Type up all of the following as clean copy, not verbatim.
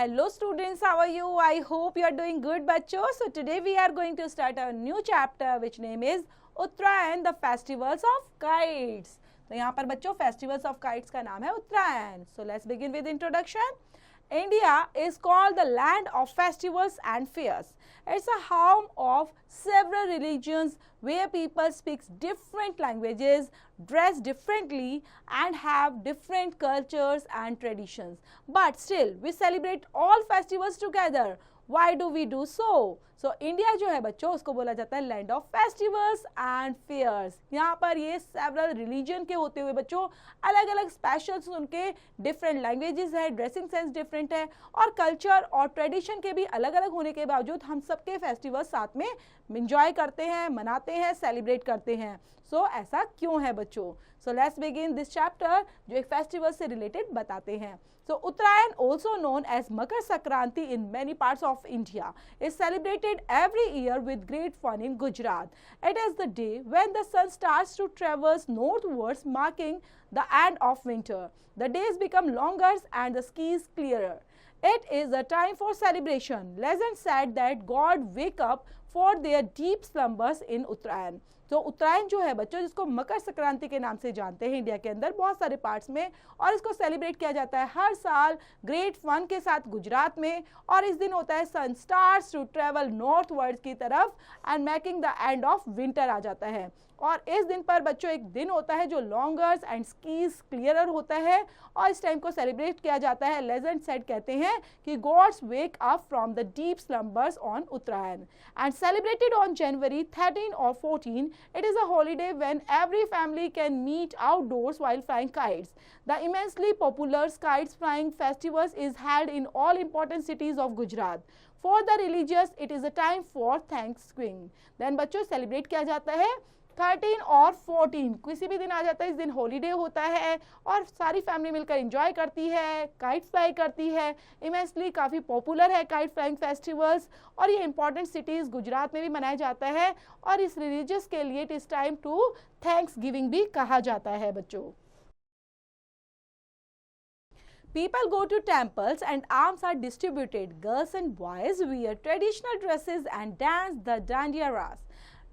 Hello students, how are you? I hope you are doing good bachcho. So today we are going to start a new chapter which name is Uttarayan, the festivals of kites. तो यहाँ पर बच्चों festivals of kites का नाम है उत्तरायण. So let's begin with introduction. India is called the land of festivals and fairs. It's a home of several religions where people speak different languages, dress differently and have different cultures and traditions. But still, we celebrate all festivals together. Why do we do so? So India जो है बच्चों उसको बोला जाता है land of festivals and fairs. यहाँ पर ये सेवरल रिलीजन के होते हुए बच्चों अलग अलग स्पेशल्स उनके डिफरेंट लैंग्वेजेस है, ड्रेसिंग सेंस डिफरेंट है और कल्चर और ट्रेडिशन के भी अलग अलग होने के बावजूद हम सबके फेस्टिवल्स साथ में इंजॉय करते हैं, मनाते हैं, सेलिब्रेट करते हैं. सो ऐसा क्यों है बच्चों? So let's begin this chapter जो एक फेस्टिवल से रिलेटेड बताते हैं. So Uttarayan, also known as Makar Sankranti in many parts of India, is celebrated every year with great fun in Gujarat. It is the day when the sun starts to traverse northwards, marking the end of winter. The days become longer and the skies clearer. It is a time for celebration. Legend said that God wake up for their deep slumbers in Uttarayan. तो उत्तरायण जो है बच्चों जिसको मकर संक्रांति के नाम से जानते हैं इंडिया के अंदर बहुत सारे पार्ट्स में और इसको सेलिब्रेट किया जाता है हर साल ग्रेट फन के साथ गुजरात में. और इस दिन होता है sun starts to travel northward की तरफ and making the end of winter आ जाता है. और इस दिन पर बच्चों एक दिन होता है जो लॉन्गर्स एंड स्कीज क्लियरर होता है और इस टाइम को सेलिब्रेट किया जाता है. लेजेंड सेड कहते हैं कि gods wake up from the deep slumbers on Uttarayan and celebrated on January 13 और 14. It is a holiday when every family can meet outdoors while flying kites. The immensely popular kites flying festivals is held in all important cities of Gujarat. For the religious, it is a time for Thanksgiving. Then बच्चों celebrate किया जाता है 13 और 14 किसी भी दिन आ जाता है. इस दिन हॉलीडे होता है और सारी फैमिली मिलकर एंजॉय करती है, काइट फ्लाई करती है. इमेंसली काफ़ी पॉपुलर है काइट फ्लाइंग फेस्टिवल्स और ये इंपॉर्टेंट सिटीज़ गुजरात में भी मनाया जाता है और इस रिलीजियस के लिए it is time to thanksgiving भी कहा जाता है बच्चों. People go to temples and alms are distributed. Girls and boys wear traditional dresses and dance the dandiya ras.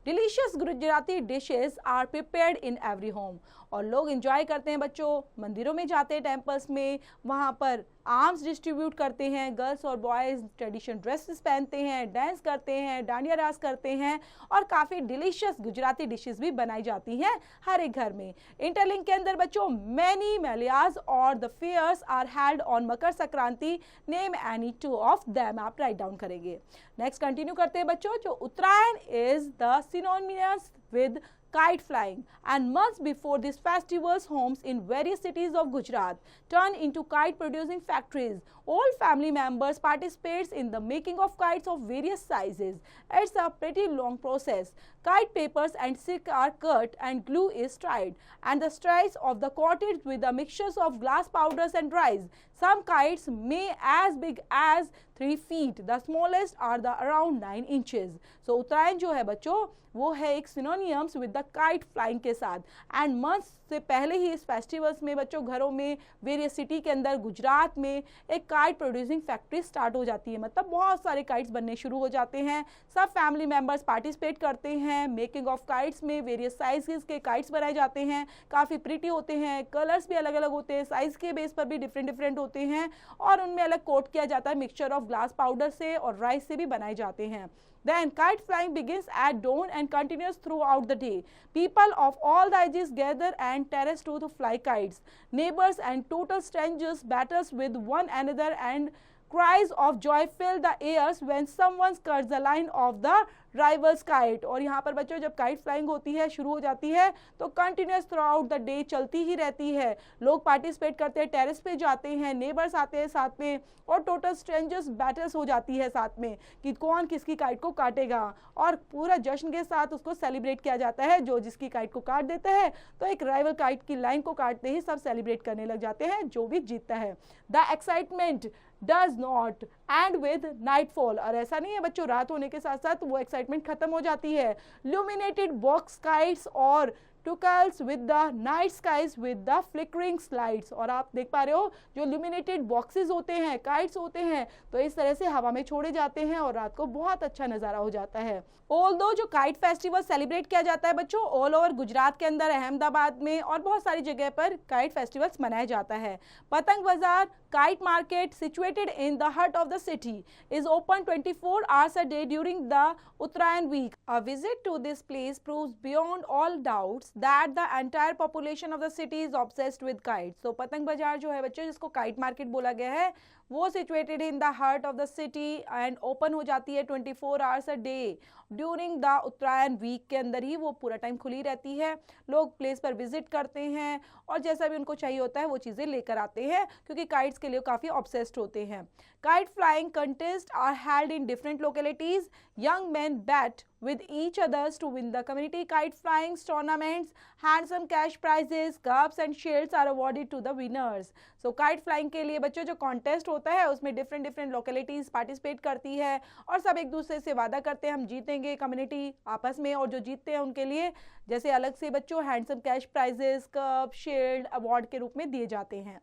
Delicious Gujarati dishes are prepared in every home. और लोग enjoy करते हैं बच्चों, मंदिरों में जाते हैं टेम्पल्स में, वहाँ पर आर्म्स डिस्ट्रीब्यूट करते हैं, गर्ल्स और बॉयज़ ट्रेडिशनल ड्रेसेस पहनते हैं, डांस करते हैं, डांडिया रास करते हैं और काफ़ी डिलीशियस गुजराती डिशेस भी बनाई जाती हैं हर एक घर में. इंटरलिंक के अंदर बच्चों मैनी मेलियाज और the fairs are held on Makar Sankranti. Name any two of them आप राइट डाउन करेंगे. नेक्स्ट कंटिन्यू करते हैं बच्चों. जो Uttarayan is the synonymous with kite flying, and months before these festivals, homes in various cities of Gujarat turn into kite producing factories. All family members participate in the making of kites of various sizes. It's a pretty long process. Kite papers and silk are cut and glue is tied and the strips of the coated with the mixtures of glass powders and dyes. Some kites may as big as 3 feet. The smallest are the around 9 inches. So उत्तरायण जो है बच्चों वो है एक synonyms with the kite flying के साथ. And months से पहले ही इस फेस्टिवल्स में बच्चों घरों में वेरियस सिटी के अंदर गुजरात में एक काइट प्रोड्यूसिंग फैक्ट्री स्टार्ट हो जाती है. मतलब बहुत सारे काइट्स बनने शुरू हो जाते हैं. सब फैमिली मेम्बर्स पार्टिसिपेट करते हैं. मेकिंग ऑफ काइट्स में वेरियस साइजेस के काइट्स बनाए जाते हैं. काफ़ी प्रिटी होते हैं, कलर्स भी अलग अलग होते हैं, साइज़ के बेस पर भी डिफरेंट डिफरेंट होते हैं और उनमें अलग कोट किया जाता है मिक्सचर ऑफ ग्लास पाउडर से और राइस से भी बनाए जाते हैं. Then kite flying begins at dawn and continues throughout the day. People of all the ages gather and terrace to fly kites. Neighbors and total strangers battles with one another and cries of joy fill the airs when someone cuts the line of the rival's kite. और यहाँ पर बच्चों जब kite flying होती है शुरू हो जाती है तो continuous through out the day चलती ही रहती है. लोग पार्टिसिपेट करते हैं, टेरेस पे जाते हैं, नेबर्स आते हैं साथ में और टोटल स्ट्रेंजर्स बैटल्स हो जाती है साथ में कि कौन किसकी काइट को काटेगा और पूरा जश्न के साथ उसको सेलिब्रेट किया जाता है. जो जिसकी काइट को काट देता है तो एक राइवल काइट की लाइन को काटते ही सब सेलिब्रेट करने लग जाते हैं जो भी जीतता है. The excitement does not and with nightfall. और ऐसा नहीं है बच्चों रात होने के साथ साथ वो एक्साइटमेंट खत्म हो जाती है. ल्यूमिनेटेड बॉक्स काइट्स और tukkals with the night skies with the flickering slides. और आप देख पा रहे हो जो इल्यूमिनेटेड बॉक्सेस होते हैं, काइट्स होते हैं, तो इस तरह से हवा में छोड़े जाते हैं और रात को बहुत अच्छा नज़ारा हो जाता है। ऑल्दो जो काइट फेस्टिवल सेलिब्रेट किया जाता है बच्चों ऑल ओवर गुजरात के अंदर, अहमदाबाद में और बहुत सारी जगह पर काइट फेस्टिवल्स मनाया जाता है। पतंग बाजार kite market situated in the heart of the city is open 24 hours a day during the Uttarayan week. A visit to this place proves beyond all doubts that the entire population of the city is obsessed with kites. So पतंग बाजार जो है बच्चों जिसको kite market बोला गया है वो situated in the heart of the city and open हो जाती है 24 hours a day during the Uttarayan week के अंदर ही वो पूरा टाइम खुली रहती है। लोग प्लेस पर विजिट करते हैं और जैसा भी उनको चाहिए होता है वो चीज़ें लेकर आते हैं क्योंकि काइट्स के लिए काफ़ी ऑब्सेस्ड होते हैं। Kite flying contest are held in different localities. Young man bat with each others to win the community kite flying tournaments. Handsome cash prizes, cups and shields are awarded to the winners. So kite flying के लिए बच्चों जो contest होता है उसमें different localities participate करती है और सब एक दूसरे से वादा करते हैं हम जीतेंगे community आपस में, और जो जीतते हैं उनके लिए जैसे अलग से बच्चों handsome cash prizes, cup, shield, award के रूप में दिए जाते हैं।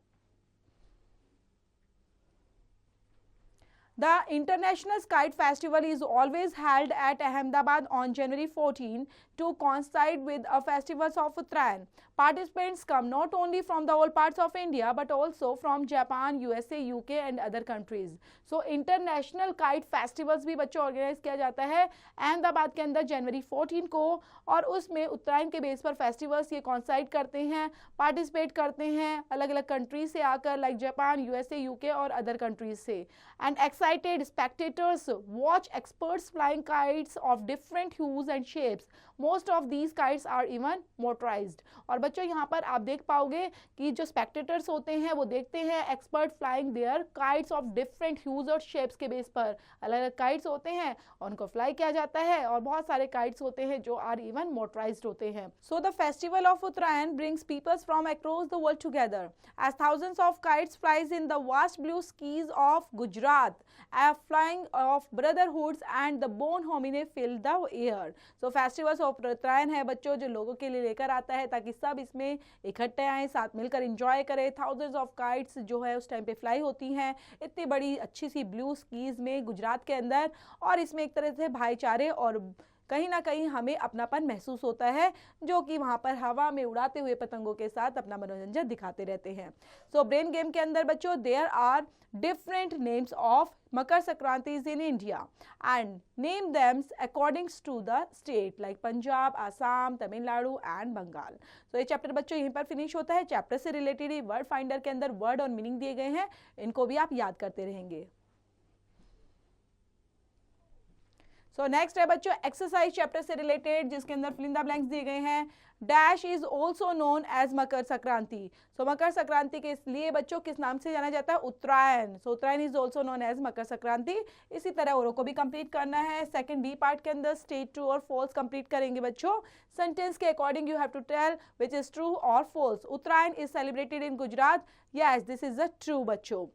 The International Kite Festival is always held at Ahmedabad on January 14 to coincide with a festivals of Uttarayan. Participants come not only from the all parts of India but also from Japan, USA, UK and other countries. So international kite festivals भी बच्चों organise किया जाता है अहमदाबाद के अंदर जनवरी 14 को, और उसमें उत्तरायण के बेस पर फेस्टिवल्स ये कॉन्साइड करते हैं, पार्टिसिपेट करते हैं अलग अलग कंट्रीज से आकर, लाइक जापान, यूएसए, यूके और अदर कंट्रीज से। And excited spectators watch experts flying kites of different hues and shapes. Most of these kites are even motorized. और बच्चों यहाँ पर आप देख पाओगे कि जो spectators होते हैं वो देखते हैं expert flying their kites of different hues और shapes के बेस पर अलग अलग kites होते हैं और उनको fly किया जाता है, और बहुत सारे kites होते हैं जो are even motorized होते हैं। So the festival of Uttarayan brings peoples from across the world together as thousands of kites flies in the vast blue skies of Gujarat. A flying of brotherhoods and the bon homine fill the air. So festivals of उत्तरायण है बच्चों जो लोगों के लिए लेकर आता है ताकि सब इसमें इकट्ठे आए, साथ मिलकर एंजॉय करें। थाउजेंड्स ऑफ काइट्स जो है उस टाइम पे फ्लाई होती हैं इतनी बड़ी अच्छी सी ब्लू स्कीज में गुजरात के अंदर, और इसमें एक तरह से भाईचारे और कहीं ना कहीं हमें अपनापन महसूस होता है जो कि वहाँ पर हवा में उड़ाते हुए पतंगों के साथ अपना मनोरंजन दिखाते रहते हैं। सो ब्रेन गेम के अंदर बच्चों there are different names of Makar Sankrantis in India and name them according to the state like Punjab, Assam, Tamil Nadu and Bengal. So ये चैप्टर बच्चों यहीं पर फिनिश होता है। चैप्टर से रिलेटेड ही वर्ड फाइंडर के अंदर वर्ड और मीनिंग दिए गए हैं, इनको भी आप याद करते रहेंगे। सो नेक्स्ट है बच्चों एक्सरसाइज चैप्टर से रिलेटेड जिसके अंदर फिल इन द ब्लैंक्स दिए गए हैं। Dash is also known as Makar Sankranti. So Makar Sankranti के लिए बच्चों किस नाम से जाना जाता है? Uttarayan. So Uttarayan is also known as Makar Sankranti. इसी तरह औरों को भी कंप्लीट करना है। सेकंड बी पार्ट के अंदर स्टेट ट्रू और फॉल्स कंप्लीट करेंगे बच्चों। सेंटेंस के according you have to tell which is true और false. Uttarayan is celebrated in Gujarat, yes this is the true बच्चों।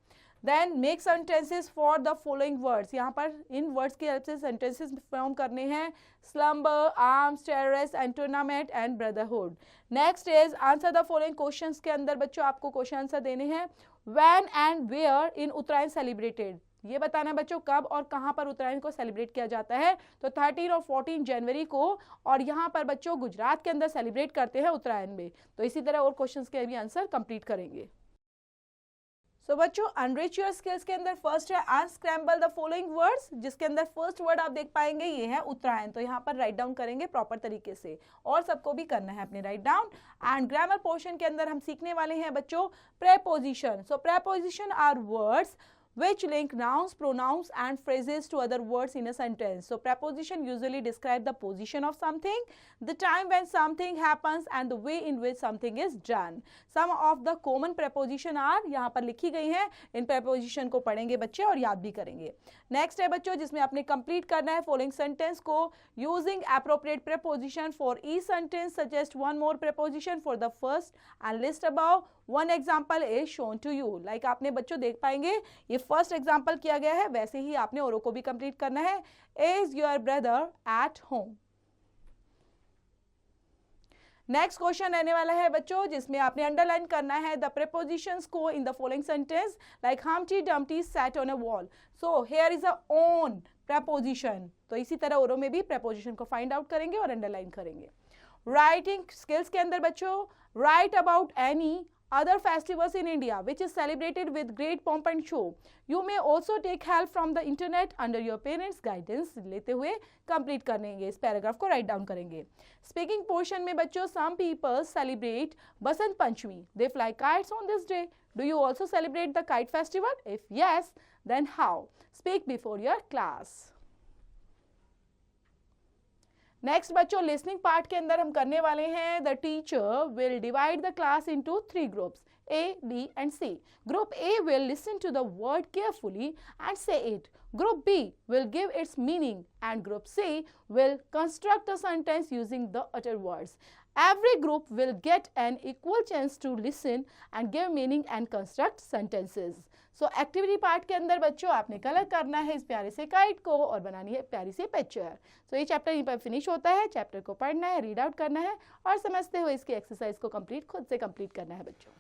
Then make sentences for the following words. यहाँ पर इन वर्ड्स की हेल्प से सेंटेंसेस फॉर्म करने हैं। Slumber, arms, terrorist and tournament and brotherhood. Next is answer the following questions के अंदर बच्चों आपको क्वेश्चन आंसर देने हैं। When and where in Uttarayan celebrated, ये बताना है बच्चों कब और कहाँ पर उत्तरायण को सेलिब्रेट किया जाता है। तो 13 और 14 जनवरी को, और यहाँ पर बच्चों गुजरात के अंदर सेलिब्रेट करते हैं उत्तरायण में। तो इसी तरह और क्वेश्चंस के भी आंसर कंप्लीट करेंगे। सो बच्चों अनरिच योर स्किल्स के अंदर फर्स्ट है अनस्क्रैम्बल द फॉलोइंग वर्ड्स, जिसके अंदर फर्स्ट वर्ड आप देख पाएंगे ये है उत्तरायण। तो यहाँ पर राइट डाउन करेंगे प्रॉपर तरीके से और सबको भी करना है अपने write down. And grammar portion के अंदर हम सीखने वाले हैं बच्चों preposition. So preposition are words which link nouns, pronouns and phrases to other words in a sentence. So preposition usually describe the position of something, the time when something happens and the way in which something is done. Some of the common preposition are यहाँ पर लिखी गई हैं। इन preposition को पढ़ेंगे बच्चे और याद भी करेंगे। नेक्स्ट है बच्चों जिसमें आपने कंप्लीट करना है फॉलोइंग सेंटेंस को। Using appropriate preposition for each sentence suggest one more preposition for the first and list above one example is shown to you. Like आपने बच्चों देख पाएंगे ये फर्स्ट एग्जाम्पल किया गया है, वैसे ही आपने औरों को भी कंप्लीट करना है। Is your brother at home. Next question रहने वाला है बच्चों, जिसमें आपने अंडरलाइन करना है द प्रीपोजिशंस को in the following sentence, like Humpty Dumpty sat on a wall. So here is a on preposition. तो इसी तरह औरों में भी preposition को फाइंड आउट करेंगे और अंडरलाइन करेंगे. राइटिंग स्किल्स के अंदर बच्चों, right about any other festivals in India which is celebrated with great pomp and show. You may also take help from the internet under your parents guidance. लेते हुए complete करेंगे, इस paragraph को right down करेंगे. Speaking portion में बच्चों, some people celebrate Basant Panchami. They fly kites on this day. Do you also celebrate the kite festival? If yes, then how? Speak before your class. Next बच्चों, listening part के अंदर हम करने वाले हैं the teacher will divide the class into 3 groups A, B and C. Group A will listen to the word carefully and say it. Group B will give its meaning and Group C will construct a sentence using the uttered words. Every group will get an equal chance to listen and give meaning and construct sentences. So activity part के अंदर बच्चों आपने colour करना है इस प्यारे से kite को और बनानी है प्यारी सी पिक्चर. सो ये चैप्टर यहीं पर फिनिश होता है. चैप्टर को पढ़ना है, रीड आउट करना है और समझते हुए इसकी एक्सरसाइज को खुद से कंप्लीट करना है बच्चों.